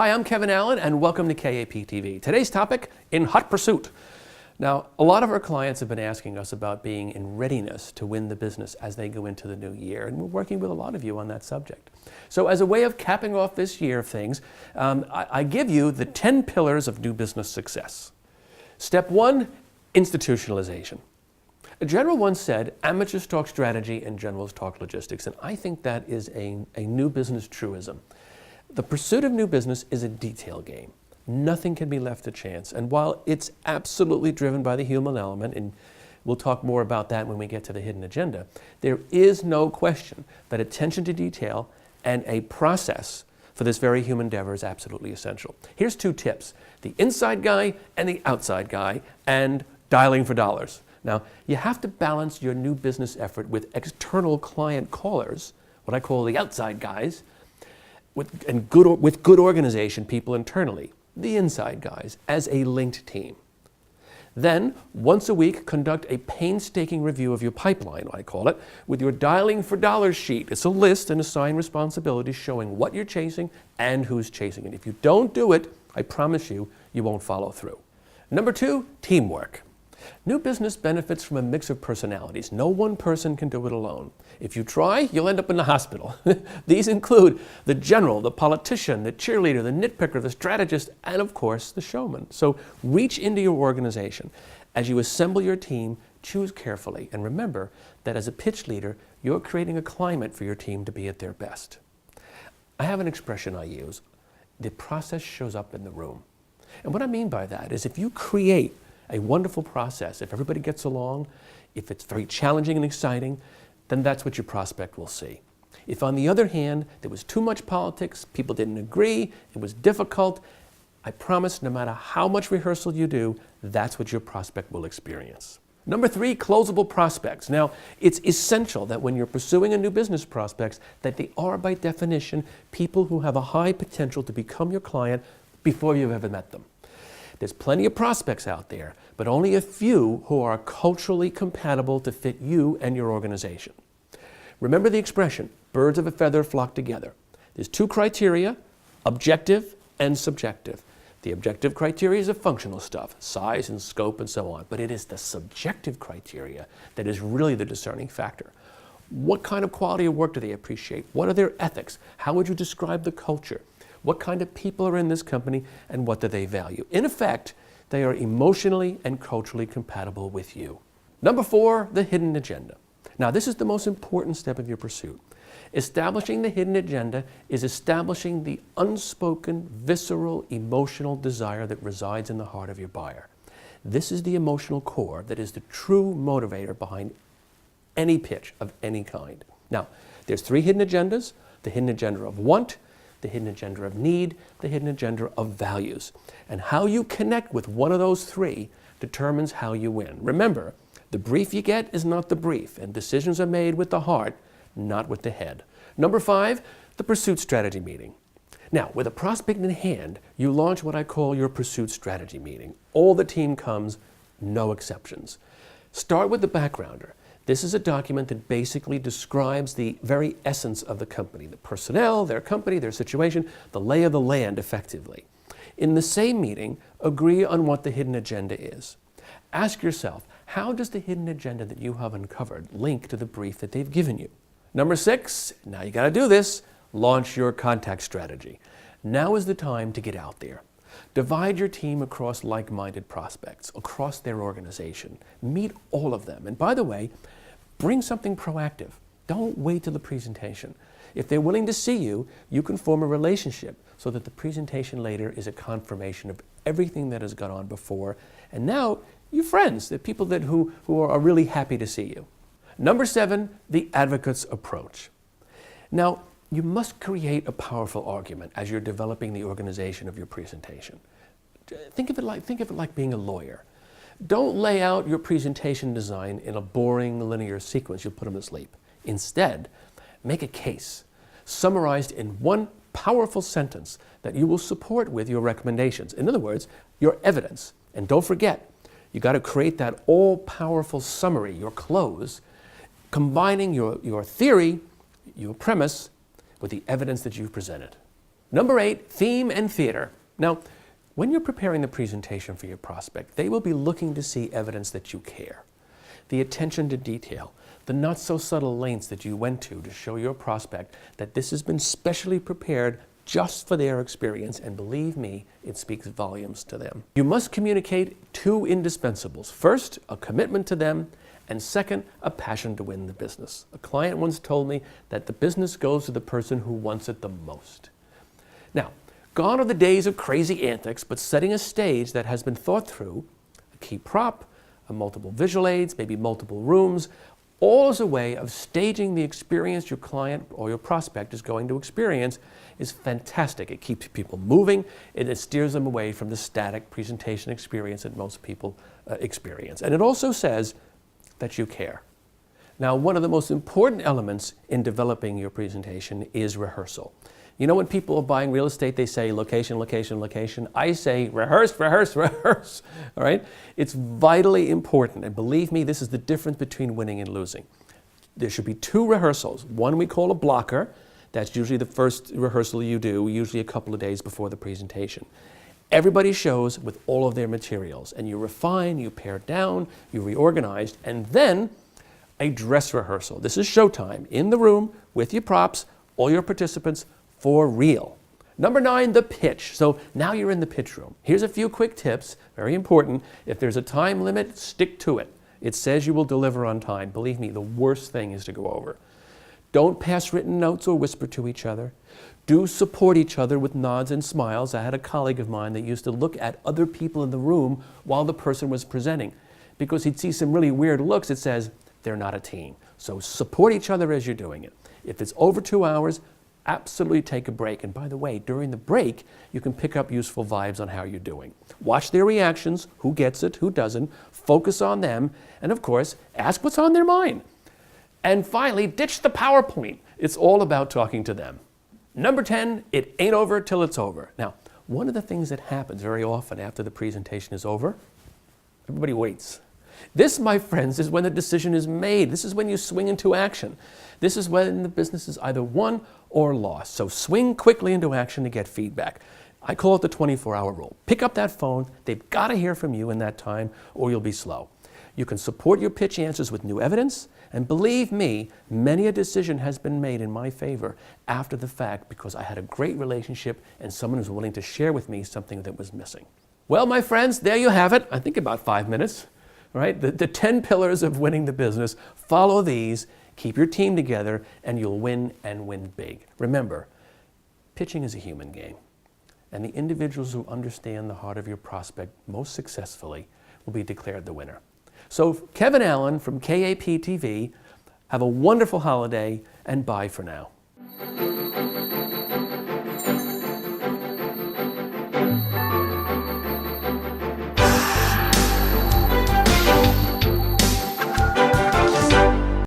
Hi, I'm Kevin Allen, and welcome to KAP TV. Today's topic, in hot pursuit. Now, a lot of our clients have been asking us about being in readiness to win the business as they go into the new year, and we're working with a lot of you on that subject. So as a way of capping off this year of things, I give you the 10 pillars of new business success. Step 1, institutionalization. A general once said, amateurs talk strategy and generals talk logistics, and I think that is a new business truism. The pursuit of new business is a detail game. Nothing can be left to chance. And while it's absolutely driven by the human element, and we'll talk more about that when we get to the hidden agenda, there is no question that attention to detail and a process for this very human endeavor is absolutely essential. Here's 2 tips: the inside guy and the outside guy, and dialing for dollars. Now, you have to balance your new business effort with external client callers, what I call the outside guys, with good organization people internally, the inside guys, as a linked team. Then, once a week, conduct a painstaking review of your pipeline, I call it, with your dialing for dollars sheet. It's a list and assign responsibilities showing what you're chasing and who's chasing it. If you don't do it, I promise you, you won't follow through. Number 2, teamwork. New business benefits from a mix of personalities. No one person can do it alone. If you try, you'll end up in the hospital. These include the general, the politician, the cheerleader, the nitpicker, the strategist, and of course, the showman. So reach into your organization. As you assemble your team, choose carefully. And remember that as a pitch leader, you're creating a climate for your team to be at their best. I have an expression I use. The process shows up in the room. And what I mean by that is if you create a wonderful process, if everybody gets along, if it's very challenging and exciting, then that's what your prospect will see. If on the other hand, there was too much politics, people didn't agree, it was difficult, I promise no matter how much rehearsal you do, that's what your prospect will experience. Number 3, closable prospects. Now, it's essential that when you're pursuing a new business prospects, that they are by definition people who have a high potential to become your client before you've ever met them. There's plenty of prospects out there, but only a few who are culturally compatible to fit you and your organization. Remember the expression, birds of a feather flock together. There's 2 criteria, objective and subjective. The objective criteria is the functional stuff, size and scope and so on, but it is the subjective criteria that is really the discerning factor. What kind of quality of work do they appreciate? What are their ethics? How would you describe the culture? What kind of people are in this company and what do they value? In effect, they are emotionally and culturally compatible with you. Number 4, the hidden agenda. Now, this is the most important step of your pursuit. Establishing the hidden agenda is establishing the unspoken, visceral, emotional desire that resides in the heart of your buyer. This is the emotional core that is the true motivator behind any pitch of any kind. Now, there's 3 hidden agendas: the hidden agenda of want, the hidden agenda of need, the hidden agenda of values. And how you connect with one of those 3 determines how you win. Remember, the brief you get is not the brief, and decisions are made with the heart, not with the head. Number 5, the pursuit strategy meeting. Now, with a prospect in hand, you launch what I call your pursuit strategy meeting. All the team comes, no exceptions. Start with the backgrounder. This is a document that basically describes the very essence of the company, the personnel, their company, their situation, the lay of the land effectively. In the same meeting, agree on what the hidden agenda is. Ask yourself, how does the hidden agenda that you have uncovered link to the brief that they've given you? Number 6, now you got to do this, launch your contact strategy. Now is the time to get out there. Divide your team across like-minded prospects, across their organization. Meet all of them. And by the way, bring something proactive. Don't wait till the presentation. If they're willing to see you, you can form a relationship so that the presentation later is a confirmation of everything that has gone on before. And now you're friends. They're people who are really happy to see you. Number 7, the advocate's approach. Now, you must create a powerful argument as you're developing the organization of your presentation. Think of it like being a lawyer. Don't lay out your presentation design in a boring linear sequence. You'll put them to sleep. Instead, make a case summarized in one powerful sentence that you will support with your recommendations. In other words, your evidence. And don't forget, you got to create that all-powerful summary, your close, combining your theory, your premise, with the evidence that you've presented. Number 8, theme and theater. Now, when you're preparing the presentation for your prospect, they will be looking to see evidence that you care. The attention to detail, the not so subtle lengths that you went to show your prospect that this has been specially prepared just for their experience, and believe me, it speaks volumes to them. You must communicate 2 indispensables. First, a commitment to them, and second, a passion to win the business. A client once told me that the business goes to the person who wants it the most. Now, gone are the days of crazy antics, but setting a stage that has been thought through, a key prop, multiple visual aids, maybe multiple rooms, all as a way of staging the experience your client or your prospect is going to experience is fantastic. It keeps people moving, and it steers them away from the static presentation experience that most people experience. And it also says that you care. Now, one of the most important elements in developing your presentation is rehearsal. You know, when people are buying real estate, they say location, location, location. I say rehearse, rehearse, rehearse, all right? It's vitally important, and believe me, this is the difference between winning and losing. There should be 2 rehearsals. One we call a blocker. That's usually the first rehearsal you do, usually a couple of days before the presentation. Everybody shows with all of their materials, and you refine, you pare down, you reorganize, and then a dress rehearsal. This is showtime, in the room, with your props, all your participants, for real. Number 9, the pitch. So now you're in the pitch room. Here's a few quick tips, very important. If there's a time limit, stick to it. It says you will deliver on time. Believe me, the worst thing is to go over. Don't pass written notes or whisper to each other. Do support each other with nods and smiles. I had a colleague of mine that used to look at other people in the room while the person was presenting, because he'd see some really weird looks. It says they're not a team. So support each other as you're doing it. If it's over 2 hours, absolutely take a break. And by the way, during the break, you can pick up useful vibes on how you're doing. Watch their reactions, who gets it, who doesn't, focus on them, and of course, ask what's on their mind. And finally, ditch the PowerPoint. It's all about talking to them. Number 10, it ain't over till it's over. Now, one of the things that happens very often after the presentation is over, everybody waits. This, my friends, is when the decision is made. This is when you swing into action. This is when the business is either won or lost. So swing quickly into action to get feedback. I call it the 24-hour rule. Pick up that phone. They've got to hear from you in that time, or you'll be slow. You can support your pitch answers with new evidence, and believe me, many a decision has been made in my favor after the fact because I had a great relationship and someone was willing to share with me something that was missing. Well, my friends, there you have it. I think about 5 minutes. Right? The 10 pillars of winning the business. Follow these, keep your team together, and you'll win and win big. Remember, pitching is a human game, and the individuals who understand the heart of your prospect most successfully will be declared the winner. So Kevin Allen from KAP TV, have a wonderful holiday, and bye for now.